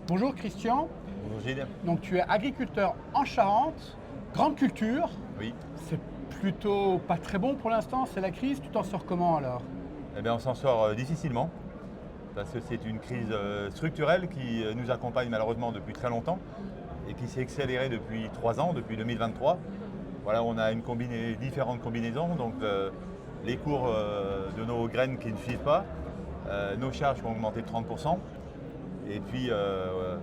Bonjour Christian, Bonjour Gilles. donc tu es agriculteur en Charente, grande culture, Oui. c'est plutôt pas très bon pour l'instant, c'est la crise, tu t'en sors comment alors? Eh bien, on s'en sort difficilement parce que c'est une crise structurelle qui nous accompagne malheureusement depuis très longtemps et qui s'est accélérée depuis 3 ans, depuis 2023. Voilà, on a différentes combinaisons, donc les cours de nos graines qui ne suivent pas, nos charges qui ont augmenté de 30%, et puis, euh,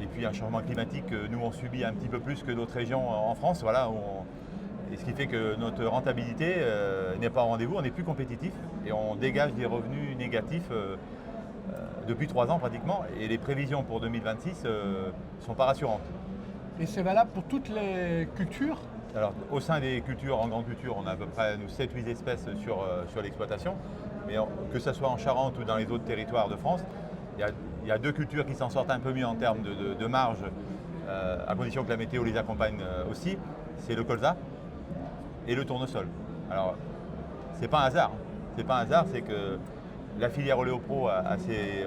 et puis un changement climatique que nous on subit un petit peu plus que d'autres régions en France. Voilà, et ce qui fait que notre rentabilité n'est pas au rendez-vous, on n'est plus compétitif et on dégage des revenus négatifs depuis 3 ans pratiquement. Et les prévisions pour 2026 ne sont pas rassurantes. Et c'est valable pour toutes les cultures? Alors au sein des cultures, en grande culture, on a à peu près 7-8 espèces sur l'exploitation. Mais que ce soit en Charente ou dans les autres territoires de France, il y a deux cultures qui s'en sortent un peu mieux en termes de marge, à condition que la météo les accompagne aussi. C'est le colza et le tournesol. Alors, c'est pas un hasard. C'est pas un hasard, c'est que la filière Oléopro s'est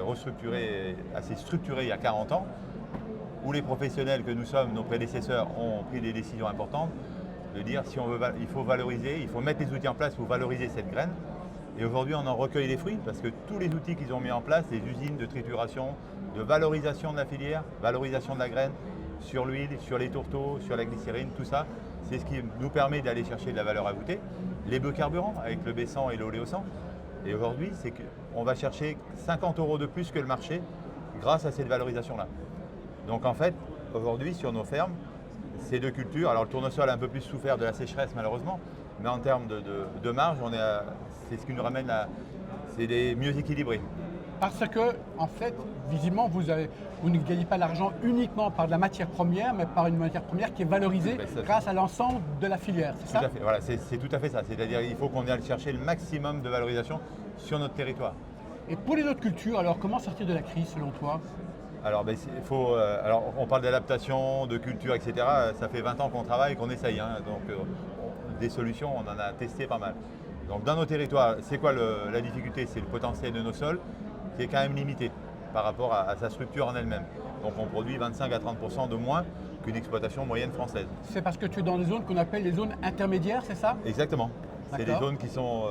structurée il y a 40 ans, où les professionnels que nous sommes, nos prédécesseurs, ont pris des décisions importantes de dire il faut valoriser, il faut mettre les outils en place pour valoriser cette graine. Et aujourd'hui, on en recueille les fruits parce que tous les outils qu'ils ont mis en place, les usines de trituration, de valorisation de la filière, valorisation de la graine, sur l'huile, sur les tourteaux, sur la glycérine, tout ça, c'est ce qui nous permet d'aller chercher de la valeur ajoutée. Les biocarburants avec le B100 et l'oléo-100. Et aujourd'hui, c'est qu'on va chercher 50 € de plus que le marché grâce à cette valorisation-là. Donc en fait, aujourd'hui, sur nos fermes, ces deux cultures, alors le tournesol a un peu plus souffert de la sécheresse malheureusement, mais en termes de marge, c'est ce qui nous ramène c'est des mieux équilibrés. Parce que, en fait, visiblement, vous ne gagnez pas l'argent uniquement par de la matière première, mais par une matière première qui est valorisée Ben, ça, grâce à l'ensemble de la filière, c'est Tout ça? à fait, voilà, c'est tout à fait ça. C'est-à-dire qu'il faut qu'on aille chercher le maximum de valorisation sur notre territoire. Et pour les autres cultures, alors comment sortir de la crise selon toi? Alors, alors on parle d'adaptation, de culture, etc. Ça fait 20 ans qu'on travaille et qu'on essaye. Donc, des solutions, on en a testé pas mal. Donc, dans nos territoires, c'est quoi la difficulté? C'est le potentiel de nos sols qui est quand même limité par rapport à sa structure en elle-même. Donc, on produit 25 à 30% de moins qu'une exploitation moyenne française. C'est parce que tu es dans des zones qu'on appelle les zones intermédiaires, c'est ça? Exactement. C'est des D'accord. zones qui sont.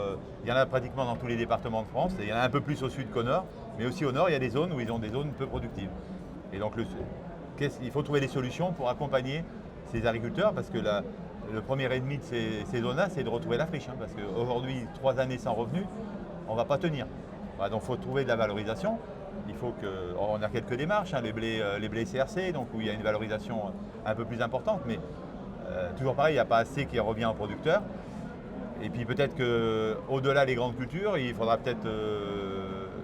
Il y en a pratiquement dans tous les départements de France. Et il y en a un peu plus au sud qu'au nord. Mais aussi au nord, il y a des zones où ils ont des zones peu productives. Et donc, il faut trouver des solutions pour accompagner ces agriculteurs parce que le premier ennemi de ces zones-là, c'est de retrouver la friche. Parce qu'aujourd'hui, 3 années sans revenus, on ne va pas tenir. Voilà, donc, il faut trouver de la valorisation. On a quelques démarches, les blés CRC, donc où il y a une valorisation un peu plus importante. Mais toujours pareil, il n'y a pas assez qui revient aux producteurs. Et puis peut-être qu'au-delà des grandes cultures, il faudra peut-être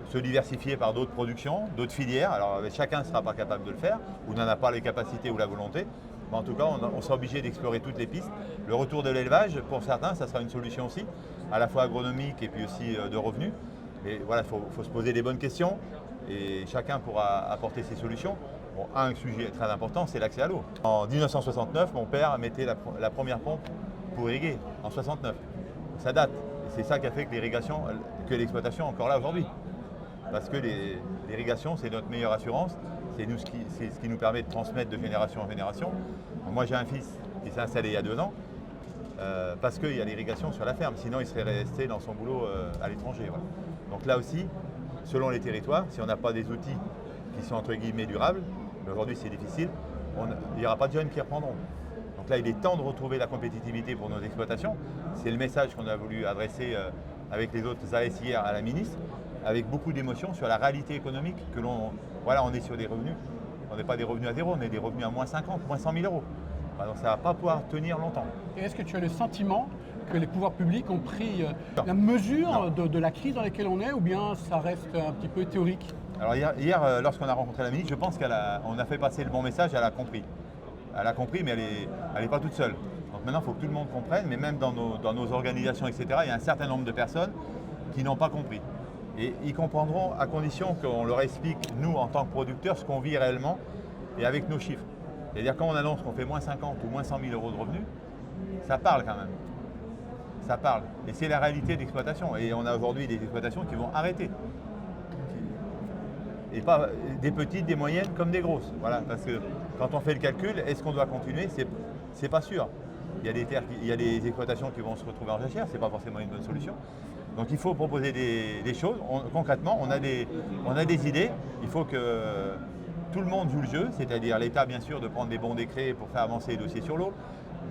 se diversifier par d'autres productions, d'autres filières. Alors chacun ne sera pas capable de le faire, ou n'en a pas les capacités ou la volonté. Mais en tout cas, on sera obligé d'explorer toutes les pistes. Le retour de l'élevage, pour certains, ça sera une solution aussi, à la fois agronomique et puis aussi de revenus. Mais voilà, il faut se poser les bonnes questions et chacun pourra apporter ses solutions. Bon, un sujet très important, c'est l'accès à l'eau. En 1969, mon père mettait la première pompe pour irriguer, en 69. Ça date. Et c'est ça qui a fait que l'exploitation est encore là aujourd'hui. Parce que l'irrigation, c'est notre meilleure assurance. C'est ce qui nous permet de transmettre de génération en génération. Moi, j'ai un fils qui s'est installé il y a 2 ans parce qu'il y a l'irrigation sur la ferme. Sinon, il serait resté dans son boulot à l'étranger. Voilà. Donc là aussi, selon les territoires, si on n'a pas des outils qui sont entre guillemets durables, mais aujourd'hui c'est difficile, il n'y aura pas de jeunes qui reprendront. Donc là, il est temps de retrouver la compétitivité pour nos exploitations. C'est le message qu'on a voulu adresser avec les autres AS hier à la ministre, avec beaucoup d'émotion sur la réalité économique voilà, on est sur des revenus. On n'est pas des revenus à zéro, on est des revenus à moins 50, moins 100 000 euros. Donc ça ne va pas pouvoir tenir longtemps. Et est-ce que tu as le sentiment que les pouvoirs publics ont pris Non. la mesure Non. de la crise dans laquelle on est, ou bien ça reste un petit peu théorique? Alors hier, lorsqu'on a rencontré la ministre, je pense qu'on a fait passer le bon message, elle a compris. Elle a compris, mais elle n'est pas toute seule. Donc maintenant, il faut que tout le monde comprenne, mais même dans nos organisations, etc., il y a un certain nombre de personnes qui n'ont pas compris. Et ils comprendront à condition qu'on leur explique, nous, en tant que producteurs, ce qu'on vit réellement et avec nos chiffres. C'est-à-dire quand on annonce qu'on fait moins 50 ou moins 100 000 euros de revenus, ça parle quand même. Ça parle. Et c'est la réalité d'exploitation. Et on a aujourd'hui des exploitations qui vont arrêter. et pas des petites, des moyennes comme des grosses. Voilà, parce que quand on fait le calcul, est-ce qu'on doit continuer? C'est pas sûr. Il y a des terres, il y a des exploitations qui vont se retrouver en jachère, c'est pas forcément une bonne solution. Donc il faut proposer des choses. Concrètement, on a des idées. Il faut que tout le monde joue le jeu, c'est-à-dire l'État bien sûr de prendre des bons décrets pour faire avancer les dossiers sur l'eau,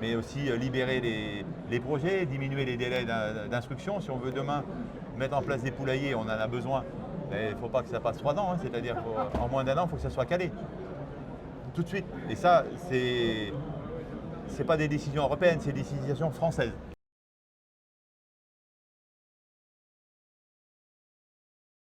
mais aussi libérer les projets, diminuer les délais d'instruction. Si on veut demain mettre en place des poulaillers, on en a besoin. Il ne faut pas que ça passe 3 ans, hein, c'est-à-dire qu'en moins d'1 an, il faut que ça soit calé. Tout de suite. Et ça, c'est pas des décisions européennes, c'est des décisions françaises.